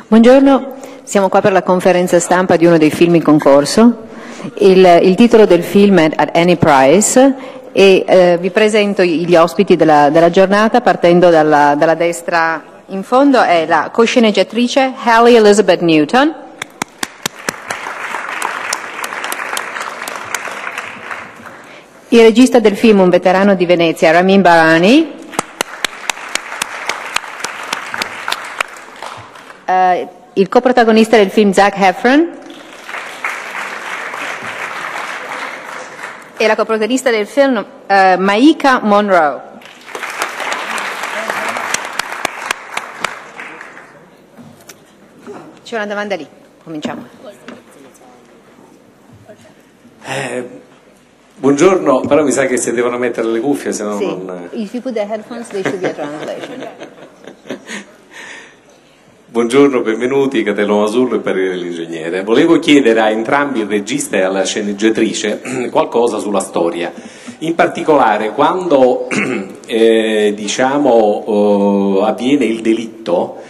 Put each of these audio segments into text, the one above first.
Buongiorno, siamo qua per la conferenza stampa di uno dei film in concorso. Il titolo del film è At Any Price e vi presento gli ospiti della giornata partendo dalla destra in fondo. È la cosceneggiatrice Hallie Elizabeth Newton, il regista del film, un veterano di Venezia, Ramin Bahrani, il coprotagonista del film Zac Efron e la coprotagonista del film Maika Monroe. C'è una domanda lì, cominciamo. Buongiorno, però mi sa che si devono mettere le cuffie, se no sì. non... If you put the headphones, there should be a translation. Buongiorno, benvenuti, Catello Masurro e Parere dell'Ingegnere. Volevo chiedere a entrambi, il regista e alla sceneggiatrice, qualcosa sulla storia. In particolare, quando avviene il delitto,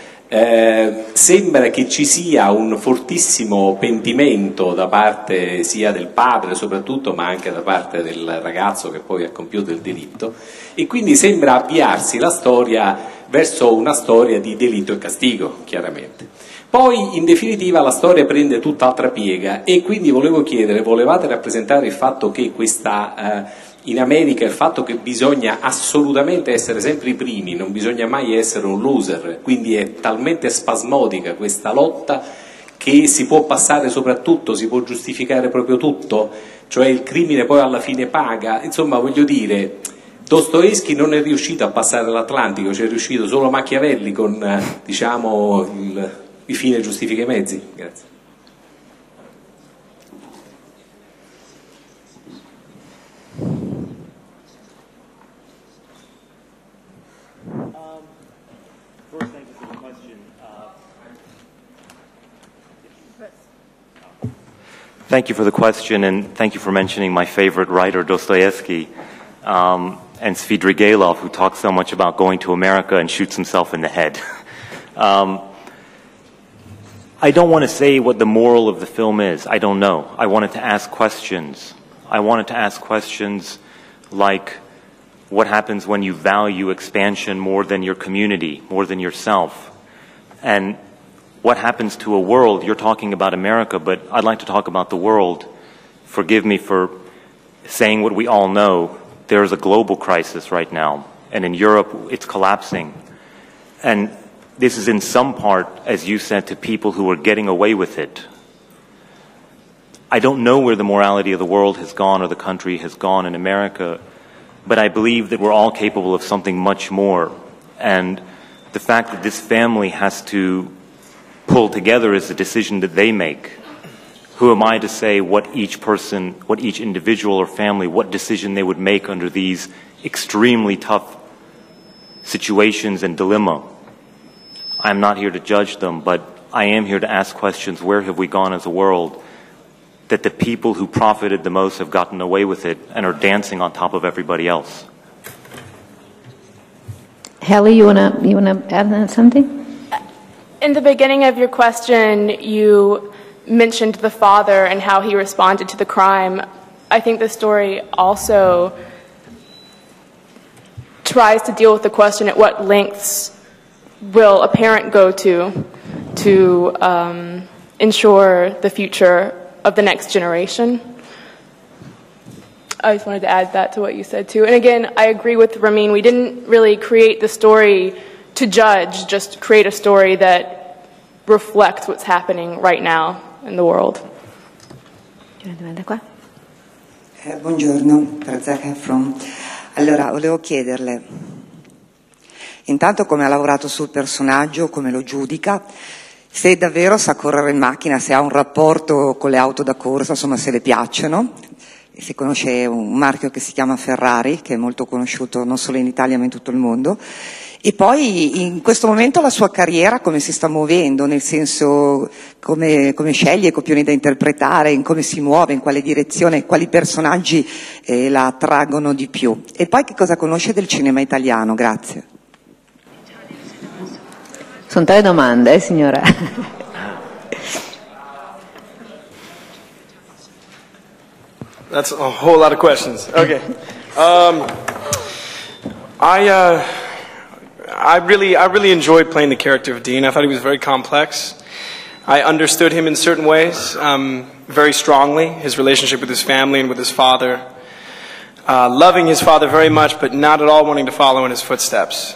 sembra che ci sia un fortissimo pentimento da parte sia del padre soprattutto, ma anche da parte del ragazzo che poi ha compiuto il delitto, e quindi sembra avviarsi la storia verso una storia di delitto e castigo, chiaramente. Poi, in definitiva, la storia prende tutt'altra piega e quindi volevo chiedere, volevate rappresentare il fatto che in America il fatto che bisogna assolutamente essere sempre i primi, non bisogna mai essere un loser, quindi è talmente spasmodica questa lotta che si può passare soprattutto, si può giustificare proprio tutto, cioè il crimine poi alla fine paga, insomma voglio dire, Dostoevsky non è riuscito a passare l'Atlantico, ci è riuscito solo Machiavelli con il fine giustifica i mezzi. Grazie. Thank you for the question, and thank you for mentioning my favorite writer, Dostoevsky, and Svidrigailov, who talks so much about going to America and shoots himself in the head. I don't want to say what the moral of the film is. I don't know. I wanted to ask questions. I wanted to ask questions like, what happens when you value expansion more than your community, more than yourself? And what happens to a world? You're talking about America, but I'd like to talk about the world. Forgive me for saying what we all know. There is a global crisis right now, and in Europe it's collapsing. And this is in some part, as you said, to people who are getting away with it. I don't know where the morality of the world has gone or the country has gone in America, but I believe that we're all capable of something much more. And the fact that this family has to pull together is a decision that they make. Who am I to say what each person, what each individual or family, what decision they would make under these extremely tough situations and dilemma? I'm not here to judge them, but I am here to ask questions. Where have we gone as a world that the people who profited the most have gotten away with it and are dancing on top of everybody else? Hallie, you wanna add something? In the beginning of your question, you mentioned the father and how he responded to the crime. I think the story also tries to deal with the question, at what lengths will a parent go to ensure the future of the next generation. I just wanted to add that to what you said too. And again, I agree with Ramin. We didn't really create the story to judge, just create a story that reflects what's happening right now in the world. C'è una domanda qua? Buongiorno, per Zac Efron. Allora, volevo chiederle, intanto come ha lavorato sul personaggio, come lo giudica, se davvero sa correre in macchina, se ha un rapporto con le auto da corsa, insomma se le piacciono, se conosce un marchio che si chiama Ferrari, che è molto conosciuto non solo in Italia ma in tutto il mondo, e poi in questo momento la sua carriera come si sta muovendo, nel senso come sceglie i copioni da interpretare, in come si muove, in quale direzione, quali personaggi la attraggono di più, e poi che cosa conosce del cinema italiano. Grazie. Sono 3 domande, signora. That's a whole lot of questions. Okay. I really enjoyed playing the character of Dean. I thought he was very complex. I understood him in certain ways very strongly, his relationship with his family and with his father. Loving his father very much, but not at all wanting to follow in his footsteps.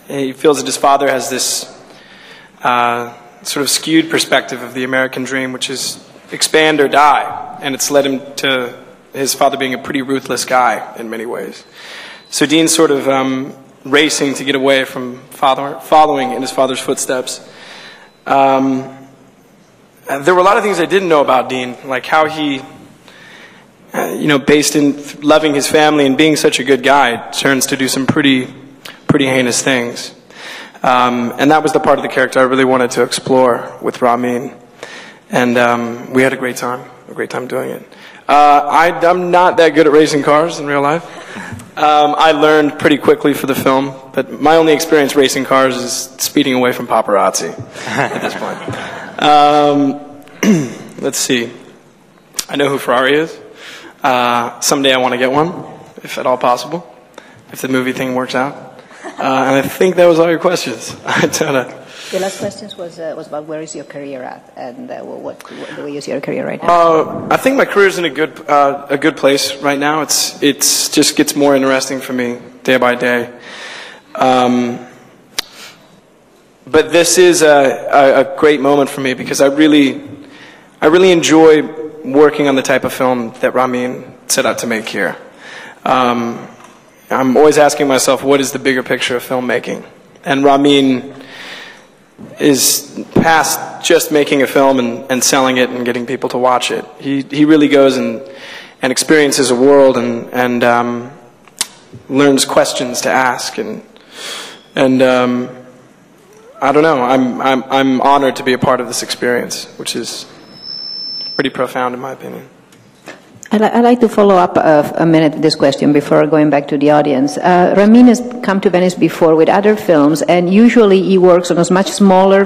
He feels that his father has this sort of skewed perspective of the American dream, which is expand or die. And it's led him to his father being a pretty ruthless guy in many ways. So Dean's sort of racing to get away from following in his father's footsteps. There were a lot of things I didn't know about Dean, like how he, based in loving his family and being such a good guy, turns to do some pretty heinous things. And that was the part of the character I really wanted to explore with Ramin. And we had a great time doing it. I'm not that good at racing cars in real life. I learned pretty quickly for the film, but my only experience racing cars is speeding away from paparazzi at this point. Let's see. I know who Ferrari is. Someday I want to get one, if at all possible, if the movie thing works out. And I think that was all your questions. I don't know. The last question was about where is your career at, and what the way you see your career right now. I think my career is in a good place right now. It's just gets more interesting for me day by day. But this is a great moment for me because I really enjoy working on the type of film that Ramin set out to make here. I'm always asking myself, what is the bigger picture of filmmaking? And Ramin is past just making a film and selling it and getting people to watch it. He really goes and experiences a world and learns questions to ask and I don't know. I'm honored to be a part of this experience, which is pretty profound in my opinion. I'd like to follow up a minute this question before going back to the audience. Ramin has come to Venice before with other films, and usually he works on a much smaller,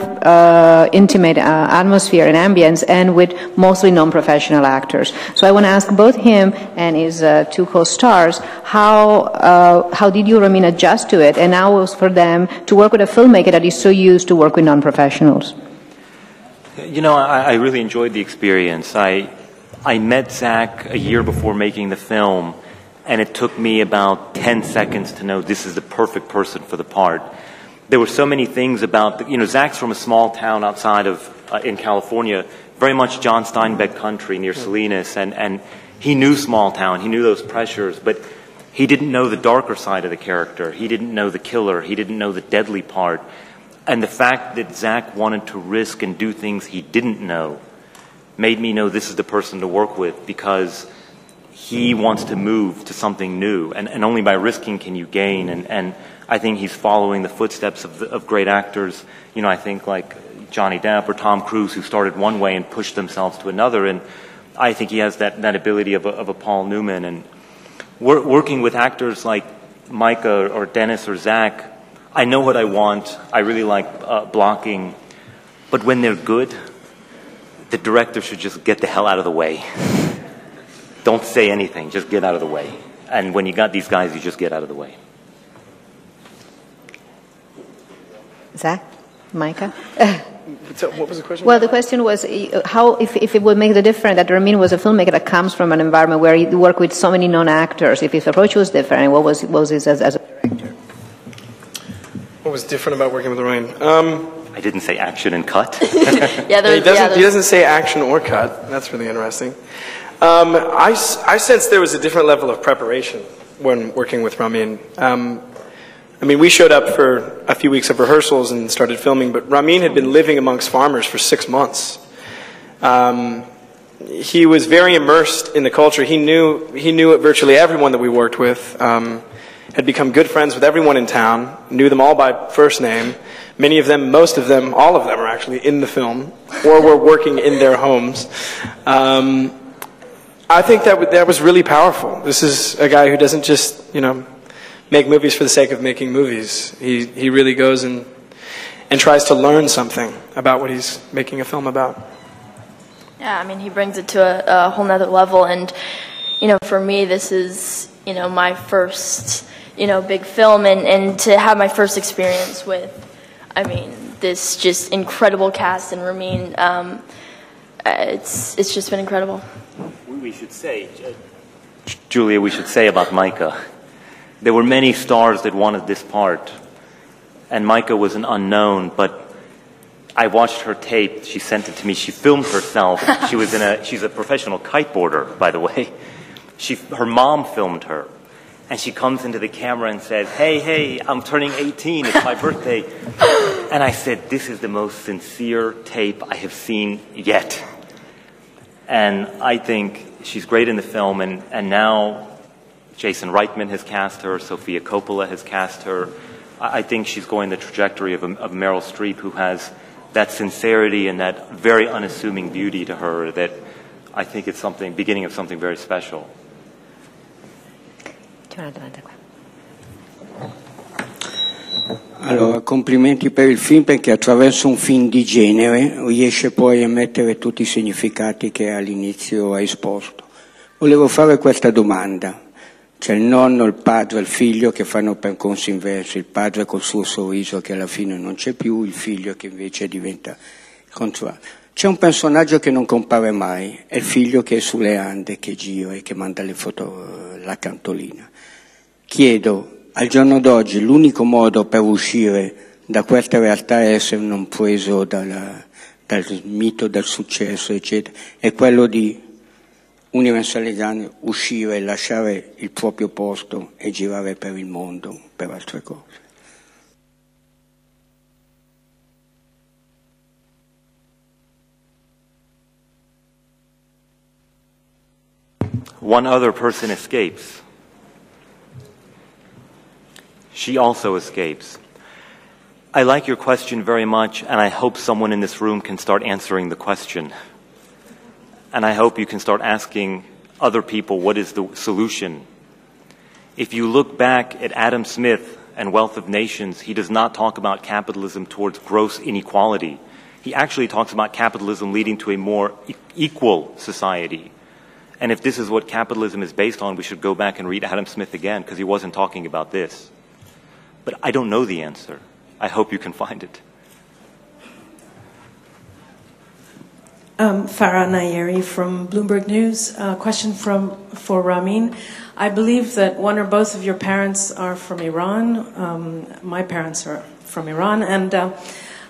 intimate atmosphere and ambience, and with mostly non-professional actors. So I want to ask both him and his 2 co-stars, how did you, Ramin, adjust to it, and how it was for them to work with a filmmaker that is so used to work with non-professionals? I really enjoyed the experience. I met Zach a year before making the film, and it took me about 10 seconds to know this is the perfect person for the part. There were so many things about, Zach's from a small town outside of, in California, very much John Steinbeck country near Salinas, and he knew small town, he knew those pressures, but he didn't know the darker side of the character. He didn't know the killer, he didn't know the deadly part. And the fact that Zach wanted to risk and do things he didn't know made me know this is the person to work with because he wants to move to something new, and only by risking can you gain. And I think he's following the footsteps of great actors. I think like Johnny Depp or Tom Cruise, who started one way and pushed themselves to another. And I think he has that ability of a Paul Newman. And working with actors like Maika or Dennis or Zach, I know what I want. I really like blocking, but when they're good, the director should just get the hell out of the way. Don't say anything, just get out of the way. And when you got these guys, you just get out of the way. Zach? Maika? So what was the question? Well, the question was how, if it would make the difference that Ramin was a filmmaker that comes from an environment where he worked with so many non-actors, if his approach was different, and what was his as a director? What was different about working with Ramin? I didn't say action and cut. He doesn't say action or cut. That's really interesting. I sensed there was a different level of preparation when working with Ramin. We showed up for a few weeks of rehearsals and started filming, but Ramin had been living amongst farmers for 6 months. He was very immersed in the culture. He knew virtually everyone that we worked with, had become good friends with everyone in town, knew them all by first name. Many of them, most of them, all of them are actually in the film, or were working in their homes. I think that was really powerful. This is a guy who doesn't just, make movies for the sake of making movies. He really goes and and tries to learn something about what he's making a film about. Yeah, I mean, he brings it to a whole nother level, and, you know, for me, this is, you know, my first, you know, big film, and to have my first experience with, I mean, this just incredible cast and Ramin, it's just been incredible. We should say, Julia, we should say about Maika, there were many stars that wanted this part, and Maika was an unknown, but I watched her tape. She sent it to me. She filmed herself. She's a professional kiteboarder, by the way. Her mom filmed her. And she comes into the camera and says, hey, I'm turning 18. It's my birthday. And I said, this is the most sincere tape I have seen yet. And I think she's great in the film. And now Jason Reitman has cast her. Sofia Coppola has cast her. I think she's going the trajectory of Meryl Streep, who has that sincerity and that very unassuming beauty to her that I think it's something, beginning of something very special. Allora, complimenti per il film, perché attraverso un film di genere riesce poi a mettere tutti i significati che all'inizio ha esposto. Volevo fare questa domanda. C'è il nonno, il padre, il figlio che fanno percorsi inversi, il padre col suo sorriso che alla fine non c'è più, il figlio che invece diventa contrario. C'è un personaggio che non compare mai, è il figlio che è sulle Ande, che gira e che manda le foto, la cartolina. Chiedo, al giorno d'oggi l'unico modo per uscire da questa realtà è essere non preso dal mito del successo, eccetera, è quello di universalizzare, uscire, lasciare il proprio posto e girare per il mondo, per altre cose. One other person escapes. She also escapes. I like your question very much, and I hope someone in this room can start answering the question. And I hope you can start asking other people, what is the solution? If you look back at Adam Smith and Wealth of Nations, he does not talk about capitalism towards gross inequality. He actually talks about capitalism leading to a more equal society. And if this is what capitalism is based on, we should go back and read Adam Smith again, because he wasn't talking about this. But I don't know the answer. I hope you can find it. Farah Nayeri from Bloomberg News. Question for Ramin. I believe that one or both of your parents are from Iran. My parents are from Iran. And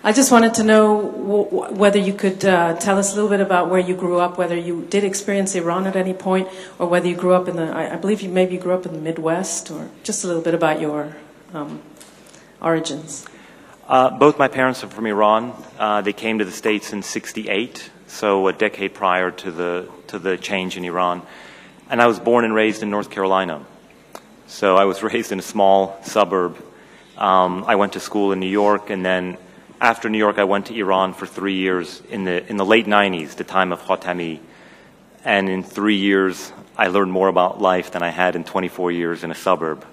I just wanted to know whether you could tell us a little bit about where you grew up, whether you did experience Iran at any point, or whether you grew up in I believe you maybe grew up in the Midwest, or just a little bit about your origins. Both my parents are from Iran. They came to the States in '68, so a decade prior to the change in Iran. And I was born and raised in North Carolina. So I was raised in a small suburb. I went to school in New York, and then after New York, I went to Iran for 3 years in the late 90s, the time of Khatami. And in 3 years, I learned more about life than I had in 24 years in a suburb.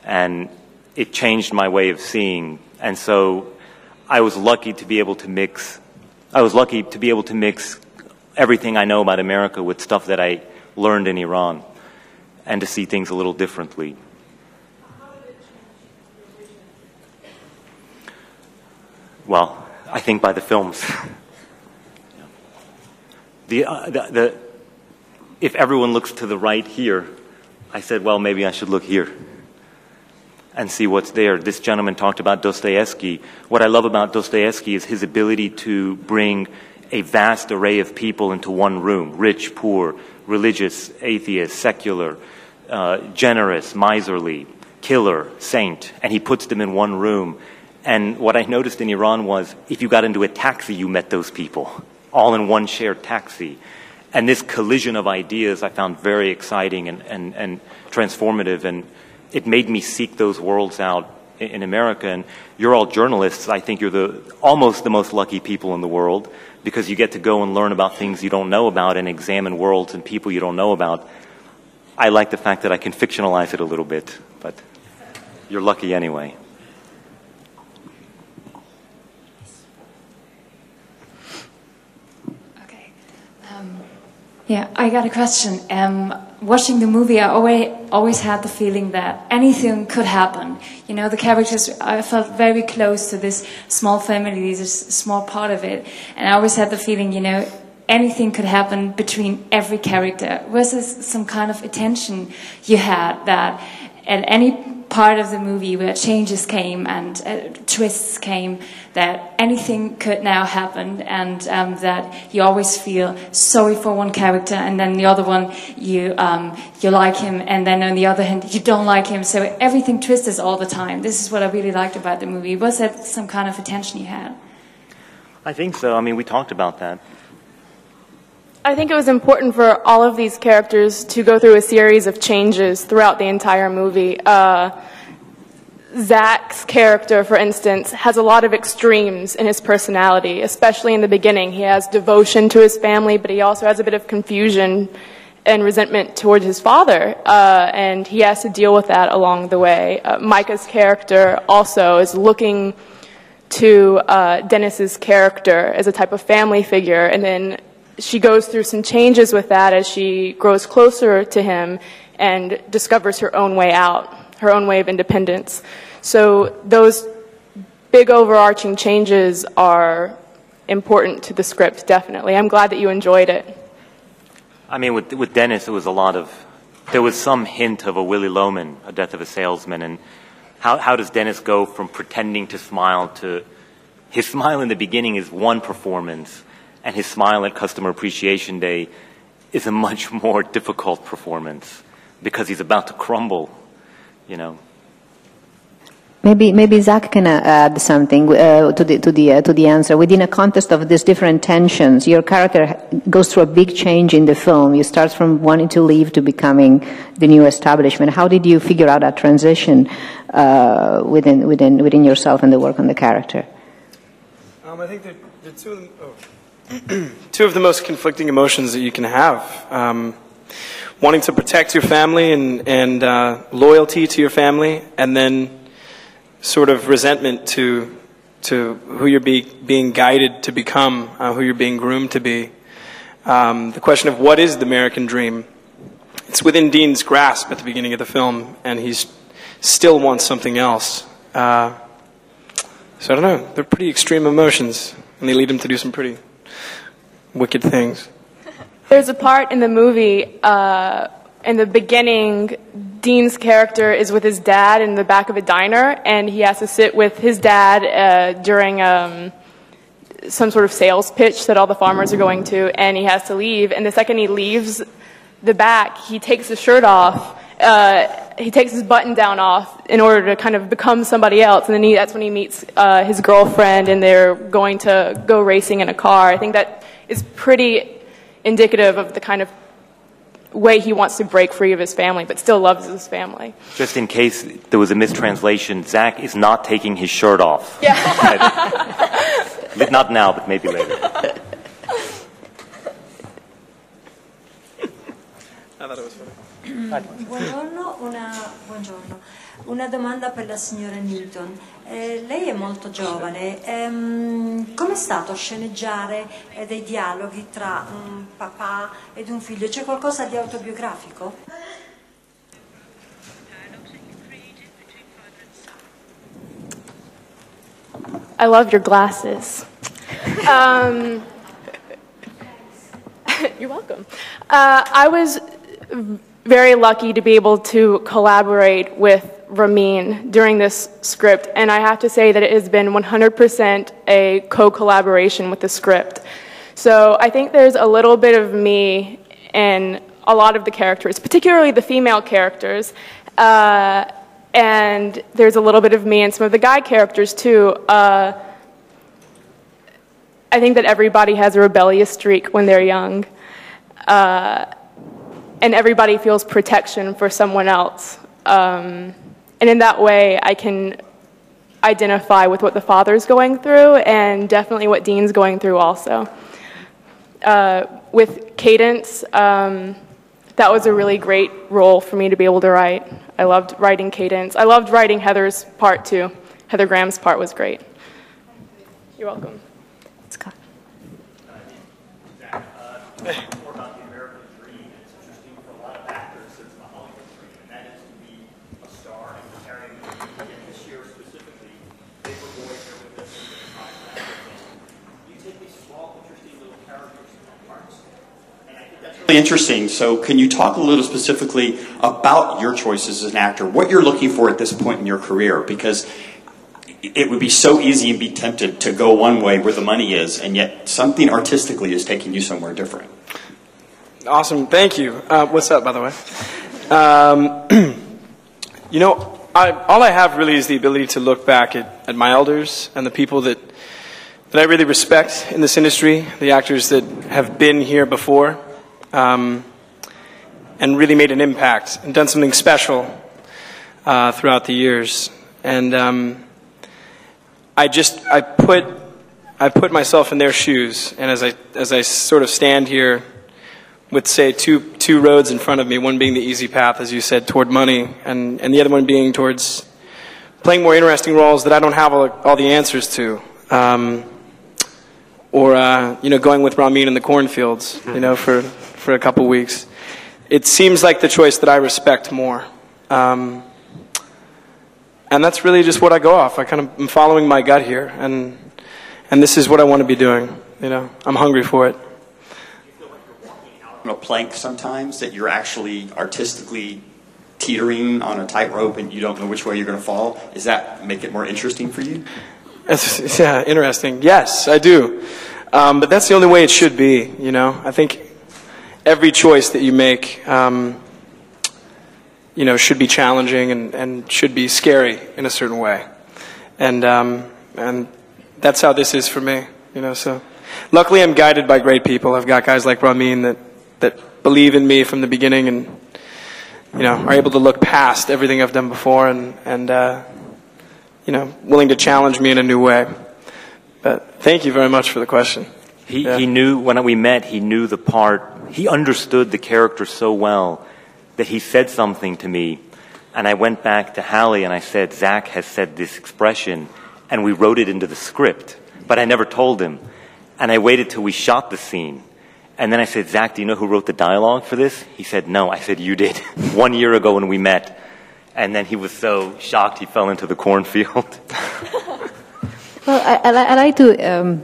And it changed my way of seeing. And so I was lucky to be able to mix everything I know about America with stuff that I learned in Iran, and to see things a little differently. Well, I think by the films. If everyone looks to the right here, I said, well, maybe I should look here and see what's there. This gentleman talked about Dostoevsky. What I love about Dostoevsky is his ability to bring a vast array of people into one room: rich, poor, religious, atheist, secular, generous, miserly, killer, saint, and he puts them in one room. And what I noticed in Iran was, if you got into a taxi, you met those people, all in one shared taxi. And this collision of ideas I found very exciting and transformative, and it made me seek those worlds out in America. And you're all journalists. I think you're almost the most lucky people in the world, because you get to go and learn about things you don't know about and examine worlds and people you don't know about. I like the fact that I can fictionalize it a little bit, but you're lucky anyway. Yeah, I got a question. Watching the movie, I always had the feeling that anything could happen. You know, the characters, I felt very close to this small family, this small part of it. And I always had the feeling, you know, anything could happen between every character. Was there some kind of attention you had that at any part of the movie where changes came and twists came, that anything could now happen, and that you always feel sorry for one character, and then the other one you like him, and then on the other hand you don't like him, so everything twists all the time. This is what I really liked about the movie. Was that some kind of attention you had? I think so. I mean, we talked about that. I think it was important for all of these characters to go through a series of changes throughout the entire movie. Zach's character, for instance, has a lot of extremes in his personality, especially in the beginning. He has devotion to his family, but he also has a bit of confusion and resentment towards his father, and he has to deal with that along the way. Maika's character also is looking to Dennis's character as a type of family figure, and then she goes through some changes with that as she grows closer to him and discovers her own way out, her own way of independence. So those big overarching changes are important to the script, definitely. I'm glad that you enjoyed it. I mean, with Dennis, it was there was some hint of a Willy Loman, A Death of a Salesman, and how does Dennis go from pretending to smile to, his smile in the beginning is one performance, and his smile at Customer Appreciation Day is a much more difficult performance because he's about to crumble, you know. Maybe Zach can add something to the answer. Within a context of these different tensions, your character goes through a big change in the film. You start from wanting to leave to becoming the new establishment. How did you figure out that transition within yourself and the work on the character? I think the two of the most conflicting emotions that you can have. Wanting to protect your family and loyalty to your family, and then sort of resentment to who you're being guided to become, who you're being groomed to be. The question of what is the American dream? It's within Dean's grasp at the beginning of the film, and he still wants something else. So I don't know, they're pretty extreme emotions, and they lead him to do some pretty wicked things. There's a part in the movie, in the beginning, Dean's character is with his dad in the back of a diner, and he has to sit with his dad during some sort of sales pitch that all the farmers are going to, and he has to leave. And the second he leaves the back, he takes his shirt off, he takes his button down off in order to kind of become somebody else, and then that's when he meets his girlfriend, and they're going to go racing in a car. I think that is pretty indicative of the kind of way he wants to break free of his family, but still loves his family. Just in case there was a mistranslation, Zach is not taking his shirt off. Yeah. Not now, but maybe later. I thought it was funny. Buongiorno, una domanda per la signora Newton. Lei è molto giovane, com'è stato sceneggiare dei dialoghi tra un papà ed un figlio? C'è qualcosa di autobiografico? I love your glasses. You're welcome. I was very lucky to be able to collaborate with Ramin during this script, and I have to say that it has been 100% a co-collaboration with the script. So I think there's a little bit of me in a lot of the characters, particularly the female characters, and there's a little bit of me in some of the guy characters too. I think that everybody has a rebellious streak when they're young, and everybody feels protection for someone else. And in that way, I can identify with what the father's going through, and definitely what Dean's going through also. With Cadence, that was a really great role for me to be able to write. I loved writing Cadence. I loved writing Heather's part too. Heather Graham's part was great. You're welcome. Scott. More about the American Interesting. So can you talk a little specifically about your choices as an actor, what you're looking for at this point in your career? Because it would be so easy and be tempted to go one way where the money is, and yet something artistically is taking you somewhere different. Awesome. Thank you. What's up, by the way? You know, all I have really is the ability to look back at my elders and the people that I really respect in this industry, the actors that have been here before, and really made an impact and done something special throughout the years. And I put myself in their shoes, and as I sort of stand here with, say, two roads in front of me, one being the easy path, as you said, toward money, and the other one being towards playing more interesting roles that I don't have all the answers to. Or you know, going with Ramin in the cornfields, you know, for a couple weeks. It seems like the choice that I respect more. And that's really just what I go off. I kind of am following my gut here, and this is what I want to be doing. You know, I'm hungry for it. A plank sometimes that you're actually artistically teetering on a tightrope and you don't know which way you're going to fall. Does that make it more interesting for you? Yeah, interesting. Yes, I do. But that's the only way it should be, you know. I think every choice that you make, you know, should be challenging and should be scary in a certain way. And that's how this is for me, you know. So luckily I'm guided by great people. I've got guys like Ramin that believe in me from the beginning and, you know, are able to look past everything I've done before and you know, willing to challenge me in a new way. But thank you very much for the question. He knew, when we met, he knew the part, he understood the character so well that he said something to me, and I went back to Hallie and I said, Zach has said this expression, and we wrote it into the script, but I never told him. And I waited till we shot the scene. And then I said, Zach, do you know who wrote the dialogue for this? He said, no. I said, you did. 1 year ago when we met. And then he was so shocked he fell into the cornfield. Well, I like to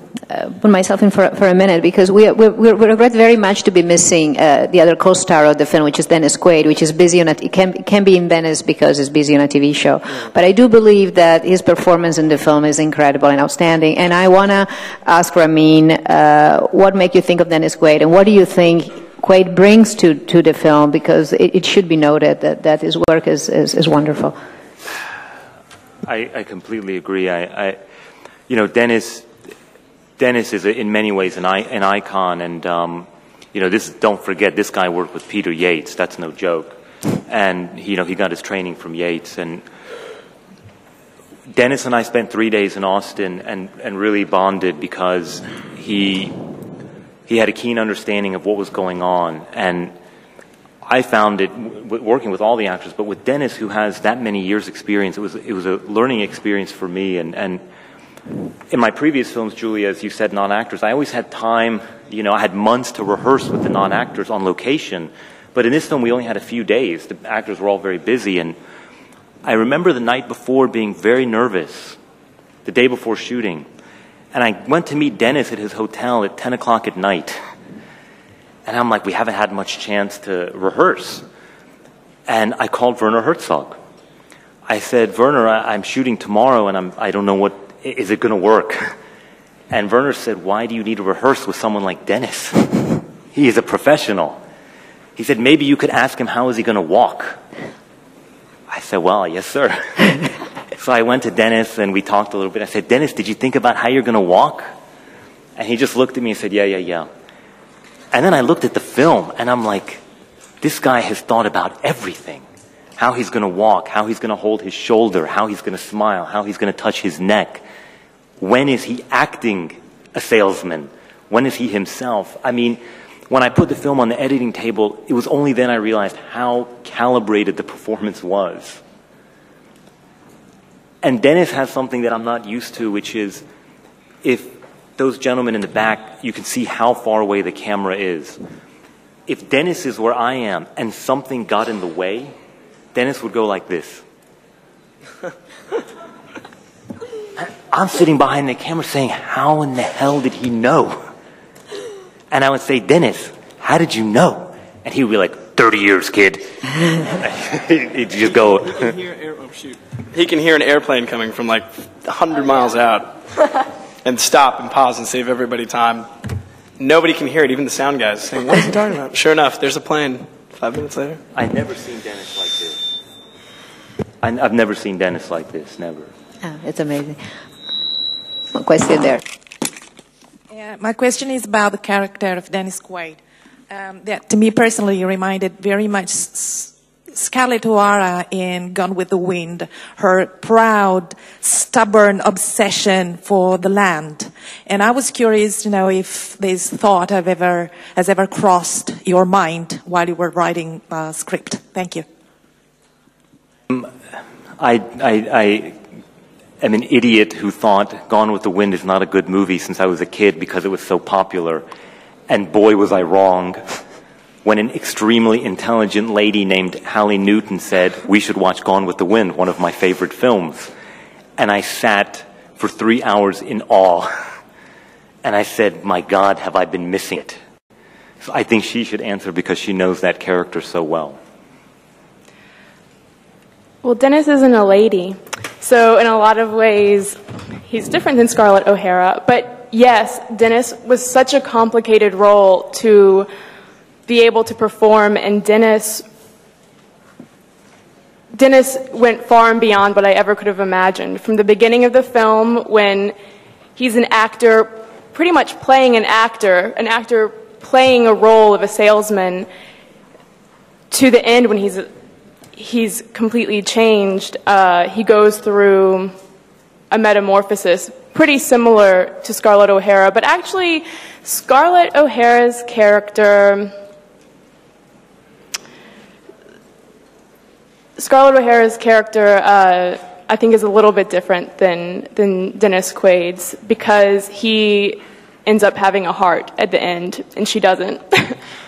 put myself in for a minute because we regret very much to be missing the other co-star of the film, which is Dennis Quaid, which is busy on it can be in Venice because he's busy on a TV show. But I do believe that his performance in the film is incredible and outstanding. And I want to ask Ramin, what make you think of Dennis Quaid, and what do you think Quaid brings to the film? Because it should be noted that his work is wonderful. I completely agree. You know, Dennis is in many ways an icon, and you know, don't forget, this guy worked with Peter Yates. That's no joke. And you know, he got his training from Yates. And Dennis and I spent 3 days in Austin and really bonded because he had a keen understanding of what was going on. And I found it working with all the actors, but with Dennis, who has that many years' experience, it was a learning experience for me. And in my previous films, Julia, as you said, non-actors, I always had time, you know, I had months to rehearse with the non-actors on location. But in this film, we only had a few days. The actors were all very busy. And I remember the night before being very nervous, the day before shooting. And I went to meet Dennis at his hotel at 10 o'clock at night. And I'm like, we haven't had much chance to rehearse. And I called Werner Herzog. I said, Werner, I'm shooting tomorrow, and I don't know is it going to work? And Werner said, why do you need to rehearse with someone like Dennis? He is a professional. He said, maybe you could ask him, how is he going to walk? I said, well, yes, sir. So I went to Dennis, and we talked a little bit. I said, Dennis, did you think about how you're going to walk? And he just looked at me and said, yeah. And then I looked at the film, and I'm like, this guy has thought about everything. How he's going to walk, how he's going to hold his shoulder, how he's going to smile, how he's going to touch his neck. When is he acting a salesman? When is he himself? I mean, when I put the film on the editing table, it was only then I realized how calibrated the performance was. And Dennis has something that I'm not used to, which is, if those gentlemen in the back, you can see how far away the camera is. If Dennis is where I am and something got in the way, Dennis would go like this. I'm sitting behind the camera saying, how in the hell did he know? And I would say, Dennis, how did you know? And he would be like, 30 years, kid. He'd just go. He can hear an airplane coming from like 100 miles out and stop and pause and save everybody time. Nobody can hear it, even the sound guys saying, what are you talking about? Sure enough, there's a plane 5 minutes later. I've never seen Dennis like this. I've never seen Dennis like this, never. Oh, it's amazing. One question there. Yeah, my question is about the character of Dennis Quaid. That to me personally reminded very much Scarlett O'Hara in Gone with the Wind, her proud, stubborn obsession for the land. And I was curious to know if this thought has ever crossed your mind while you were writing a script. Thank you. I am an idiot who thought Gone with the Wind is not a good movie since I was a kid because it was so popular. And boy, was I wrong when an extremely intelligent lady named Hallie Newton said, we should watch Gone with the Wind, one of my favorite films. And I sat for 3 hours in awe. And I said, my God, have I been missing it? So I think she should answer because she knows that character so well. Well, Dennis isn't a lady. So in a lot of ways, he's different than Scarlett O'Hara. But yes, Dennis was such a complicated role to be able to perform, and Dennis went far and beyond what I ever could have imagined. From the beginning of the film, when he's an actor, pretty much playing an actor playing a role of a salesman, to the end when he's completely changed. He goes through a metamorphosis pretty similar to Scarlett O'Hara, but actually Scarlett O'Hara's character I think is a little bit different than Dennis Quaid's, because he ends up having a heart at the end and she doesn't.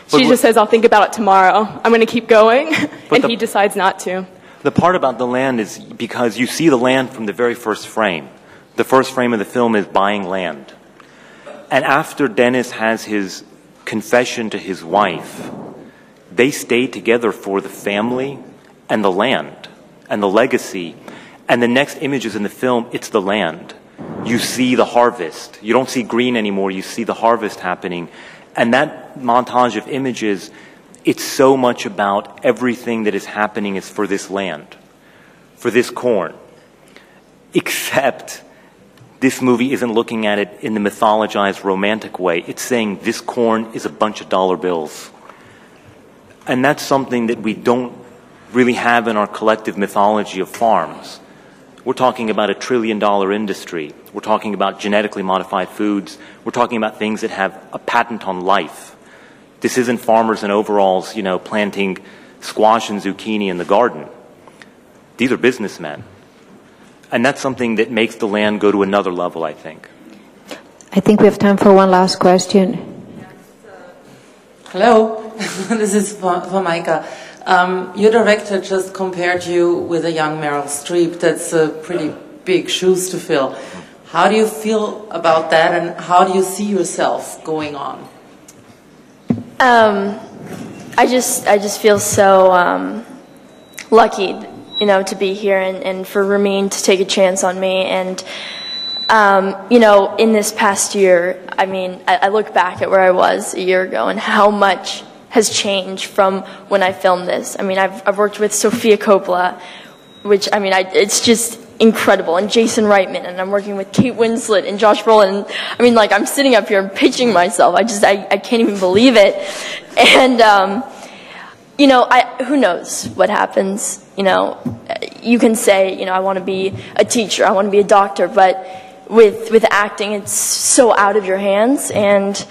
She just says, I'll think about it tomorrow. I'm going to keep going. And he decides not to. The part about the land is because you see the land from the very first frame. The first frame of the film is buying land. And after Dennis has his confession to his wife, they stay together for the family and the land and the legacy. And the next images in the film, it's the land. You see the harvest. You don't see green anymore. You see the harvest happening. And that montage of images, it's so much about everything that is happening is for this land, for this corn. Except this movie isn't looking at it in the mythologized romantic way. It's saying this corn is a bunch of dollar bills. And that's something that we don't really have in our collective mythology of farms. We're talking about $1 trillion industry. We're talking about genetically modified foods. We're talking about things that have a patent on life. This isn't farmers in overalls, planting squash and zucchini in the garden. These are businessmen. And that's something that makes the land go to another level, I think. I think we have time for one last question. Hello, this is for Maika. Your director just compared you with a young Meryl Streep. That's a pretty big shoes to fill. How do you feel about that, and how do you see yourself going on? I just feel so lucky, to be here and for Ramin to take a chance on me. And in this past year, I look back at where I was a year ago and how much has changed from when I filmed this. I've worked with Sofia Coppola, which, it's just incredible, and Jason Reitman, and I'm working with Kate Winslet and Josh Brolin. I'm sitting up here and pitching myself. I can't even believe it. And, who knows what happens. You can say, I want to be a teacher, I want to be a doctor, but with acting, it's so out of your hands, and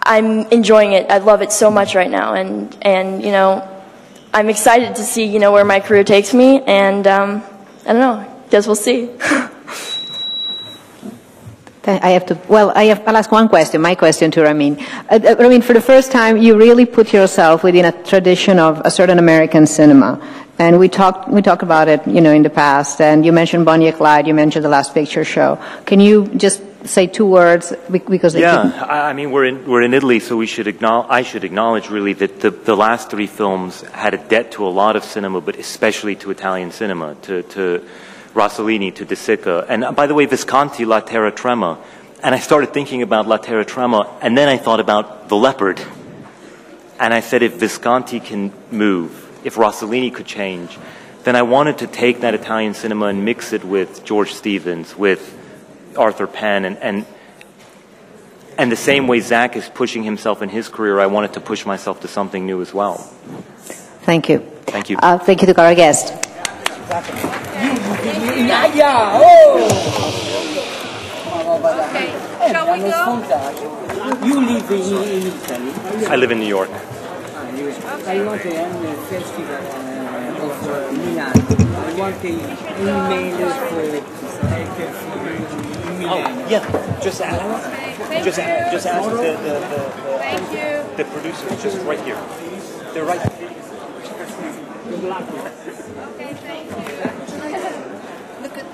I'm enjoying it. I love it so much right now, and I'm excited to see, where my career takes me, and I don't know, guess we'll see. I'll ask one question, my question to Ramin. Ramin, for the first time, you really put yourself within a tradition of a certain American cinema. And we talked about it, in the past, and you mentioned Bonnie and Clyde, you mentioned The Last Picture Show. Can you just say two words because I mean we're in Italy, so I should acknowledge really that the last three films had a debt to a lot of cinema, but especially to Italian cinema, to Rossellini, to De Sica, and by the way, Visconti, La Terra Trema, and I started thinking about La Terra Trema, and then I thought about The Leopard, and I said if Visconti can move, if Rossellini could change, then I wanted to take that Italian cinema and mix it with George Stevens, with Arthur Penn, and the same way Zach is pushing himself in his career, I wanted to push myself to something new as well. Thank you. Thank you. Thank you to our guest. Okay, shall we go? You live in Italy? I live in New York. I want to end the festival of Milan. I want an email for Oh, yeah, just ask. Just ask the producers just right here. They're right here. Okay, thank you. Look at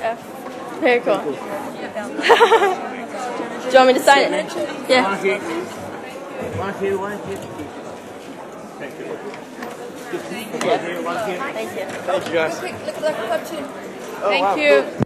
F. Very cool. Do you want me to sign it? Yeah. Thank you. Thank you. Thank you, guys. Look at that too. Thank you.